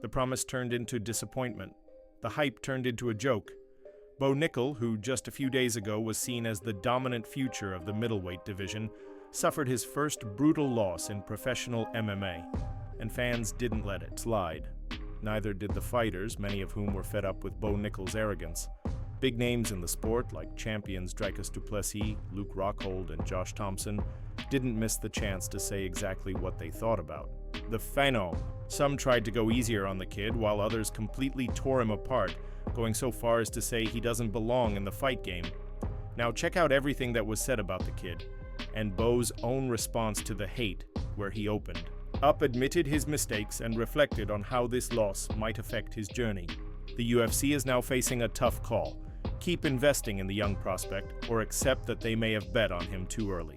The promise turned into disappointment. The hype turned into a joke. Bo Nickal, who just a few days ago was seen as the dominant future of the middleweight division, suffered his first brutal loss in professional MMA, and fans didn't let it slide. Neither did the fighters, many of whom were fed up with Bo Nickal's arrogance. Big names in the sport, like champions Drikus Du Plessis, Rockhold, and Thompson, didn't miss the chance to say exactly what they thought about the phenom. Some tried to go easier on the kid, while others completely tore him apart, going so far as to say he doesn't belong in the fight game. Now check out everything that was said about the kid, and Bo's own response to the hate, where he opened up, admitted his mistakes, and reflected on how this loss might affect his journey. The UFC is now facing a tough call. Keep investing in the young prospect, or accept that they may have bet on him too early.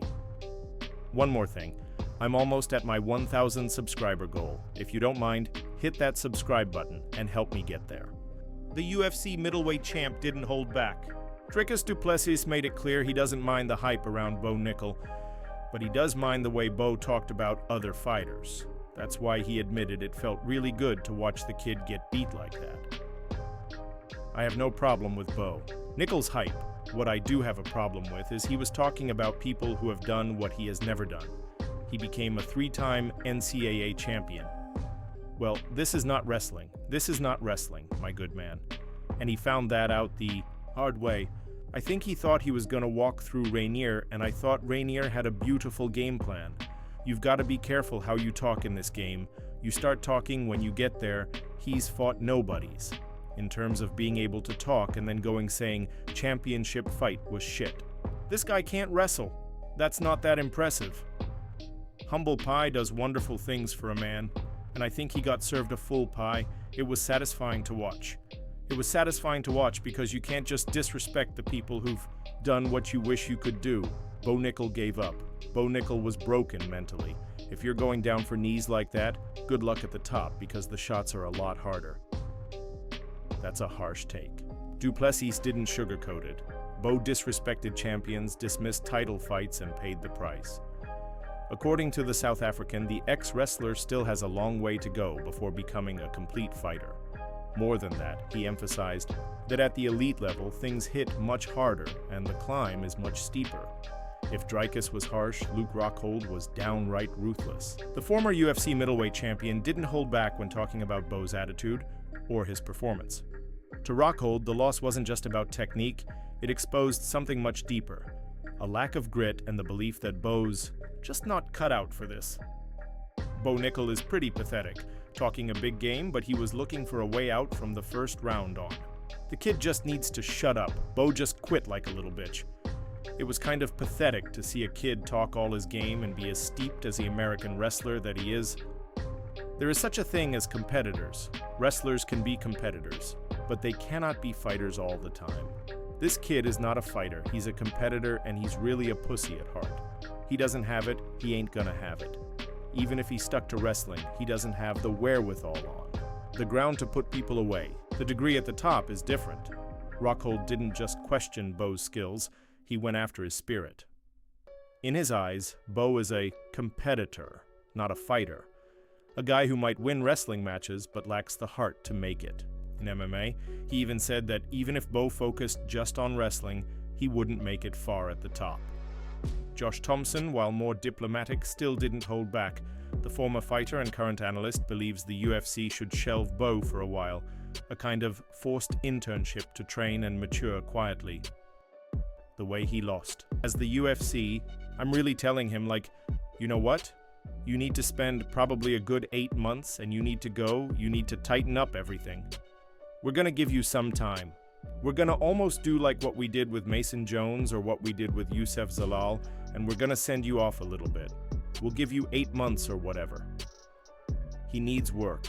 One more thing. I'm almost at my 1,000 subscriber goal. If you don't mind, hit that subscribe button and help me get there. The UFC middleweight champ didn't hold back. Drikus Du Plessis made it clear he doesn't mind the hype around Bo Nickal, but he does mind the way Bo talked about other fighters. That's why he admitted it felt really good to watch the kid get beat like that. I have no problem with Bo Nickal's hype. What I do have a problem with is he was talking about people who have done what he has never done. He became a 3-time NCAA champion. Well, this is not wrestling. This is not wrestling, my good man. And he found that out the hard way. I think he thought he was going to walk through Rainier, and I thought Rainier had a beautiful game plan. You've got to be careful how you talk in this game. You start talking when you get there. He's fought nobodies. In terms of being able to talk and then going saying championship fight was shit. This guy can't wrestle. That's not that impressive. Humble pie does wonderful things for a man, and I think he got served a full pie. It was satisfying to watch. It was satisfying to watch because you can't just disrespect the people who've done what you wish you could do. Bo Nickal gave up. Bo Nickal was broken mentally. If you're going down for knees like that, good luck at the top because the shots are a lot harder. That's a harsh take. Du Plessis didn't sugarcoat it. Bo disrespected champions, dismissed title fights, and paid the price. According to the South African, the ex-wrestler still has a long way to go before becoming a complete fighter. More than that, he emphasized that at the elite level, things hit much harder and the climb is much steeper. If Dricus was harsh, Rockhold was downright ruthless. The former UFC middleweight champion didn't hold back when talking about Bo's attitude or his performance. To Rockhold, the loss wasn't just about technique, it exposed something much deeper. A lack of grit and the belief that Bo's just not cut out for this. Bo Nickal is pretty pathetic, talking a big game, but he was looking for a way out from the first round on. The kid just needs to shut up. Bo just quit like a little bitch. It was kind of pathetic to see a kid talk all his game and be as steeped as the American wrestler that he is. There is such a thing as competitors. Wrestlers can be competitors, but they cannot be fighters all the time. This kid is not a fighter, he's a competitor, and he's really a pussy at heart. He doesn't have it, he ain't gonna have it. Even if he stuck to wrestling, he doesn't have the wherewithal on the ground to put people away. The degree at the top is different. Rockhold didn't just question Bo's skills, he went after his spirit. In his eyes, Bo is a competitor, not a fighter. A guy who might win wrestling matches but lacks the heart to make it. In MMA, he even said that even if Bo focused just on wrestling, he wouldn't make it far at the top. Thompson, while more diplomatic, still didn't hold back. The former fighter and current analyst believes the UFC should shelve Bo for a while, a kind of forced internship to train and mature quietly. The way he lost. As the UFC, I'm really telling him, like, you know what? You need to spend probably a good 8 months and you need to tighten up everything. We're gonna give you some time. We're gonna almost do like what we did with Mason Jones or what we did with Youssef Zalal, and we're gonna send you off a little bit. We'll give you 8 months or whatever. He needs work.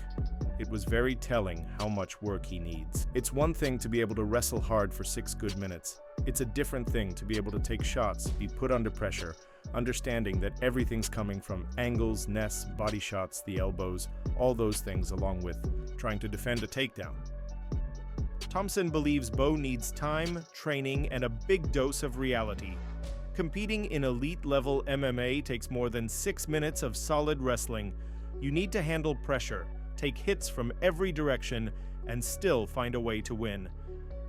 It was very telling how much work he needs. It's one thing to be able to wrestle hard for 6 good minutes. It's a different thing to be able to take shots, be put under pressure, understanding that everything's coming from angles, nests, body shots, the elbows, all those things along with trying to defend a takedown. Thompson believes Bo needs time, training, and a big dose of reality. Competing in elite-level MMA takes more than 6 minutes of solid wrestling. You need to handle pressure, take hits from every direction, and still find a way to win.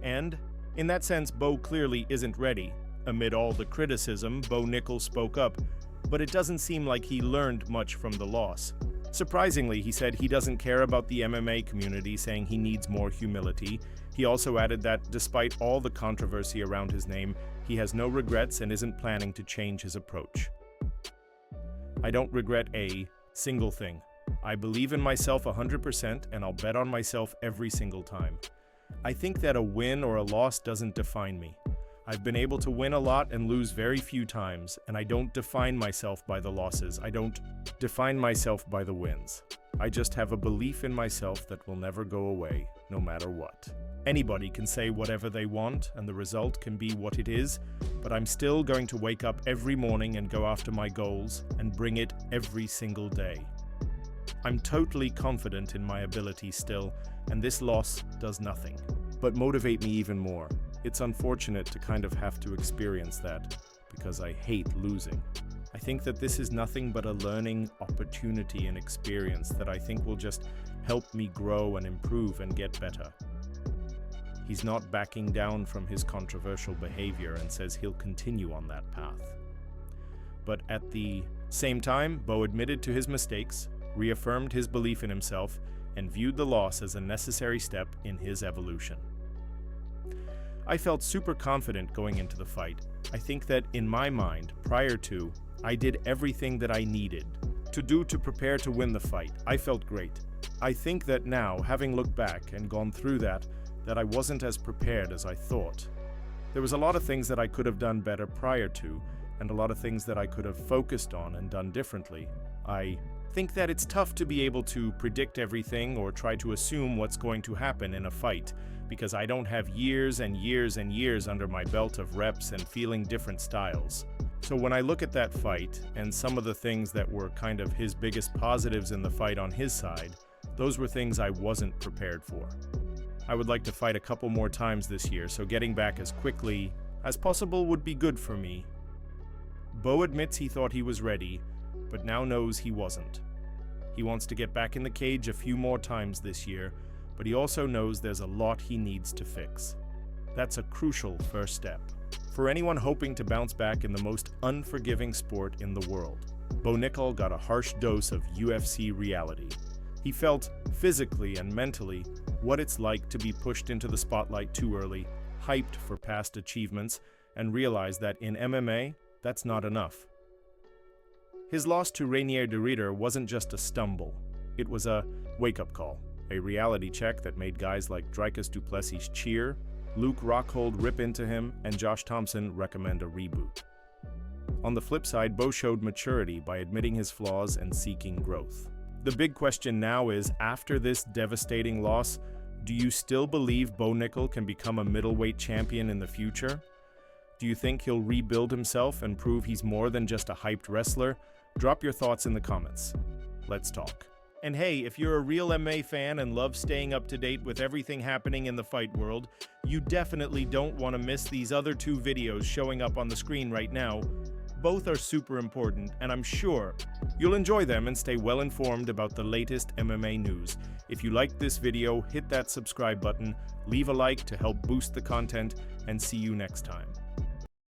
And, in that sense, Bo clearly isn't ready. Amid all the criticism, Bo Nickal spoke up, but it doesn't seem like he learned much from the loss. Surprisingly, he said he doesn't care about the MMA community, saying he needs more humility. He also added that, despite all the controversy around his name, he has no regrets and isn't planning to change his approach. I don't regret a single thing. I believe in myself 100% and I'll bet on myself every single time. I think that a win or a loss doesn't define me. I've been able to win a lot and lose very few times, and I don't define myself by the losses. I don't define myself by the wins. I just have a belief in myself that will never go away, no matter what. Anybody can say whatever they want, and the result can be what it is, but I'm still going to wake up every morning and go after my goals and bring it every single day. I'm totally confident in my ability still, and this loss does nothing but motivate me even more. It's unfortunate to kind of have to experience that, because I hate losing. I think that this is nothing but a learning opportunity and experience that I think will just help me grow and improve and get better. He's not backing down from his controversial behavior and says he'll continue on that path. But at the same time, Bo admitted to his mistakes, reaffirmed his belief in himself, and viewed the loss as a necessary step in his evolution. I felt super confident going into the fight. I think that in my mind, prior to, I did everything that I needed to do to prepare to win the fight. I felt great. I think that now, having looked back and gone through that I wasn't as prepared as I thought. There was a lot of things that I could have done better prior to, and a lot of things that I could have focused on and done differently. I think that it's tough to be able to predict everything or try to assume what's going to happen in a fight, because I don't have years and years and years under my belt of reps and feeling different styles. So when I look at that fight and some of the things that were kind of his biggest positives in the fight on his side, those were things I wasn't prepared for. I would like to fight a couple more times this year, so getting back as quickly as possible would be good for me. Bo admits he thought he was ready, but now knows he wasn't. He wants to get back in the cage a few more times this year, but he also knows there's a lot he needs to fix. That's a crucial first step for anyone hoping to bounce back in the most unforgiving sport in the world. Bo Nickal got a harsh dose of UFC reality. He felt, physically and mentally, what it's like to be pushed into the spotlight too early, hyped for past achievements, and realized that in MMA, that's not enough. His loss to Rainier de Ridder wasn't just a stumble. It was a wake-up call, a reality check that made guys like Drikus Du Plessis cheer, Luke Rockhold rip into him, and Josh Thompson recommend a reboot. On the flip side, Bo showed maturity by admitting his flaws and seeking growth. The big question now is, after this devastating loss, do you still believe Bo Nickal can become a middleweight champion in the future? Do you think he'll rebuild himself and prove he's more than just a hyped wrestler? Drop your thoughts in the comments. Let's talk. And hey, if you're a real MMA fan and love staying up to date with everything happening in the fight world, you definitely don't want to miss these other two videos showing up on the screen right now. Both are super important, and I'm sure you'll enjoy them and stay well informed about the latest MMA news. If you liked this video, hit that subscribe button, leave a like to help boost the content, and see you next time.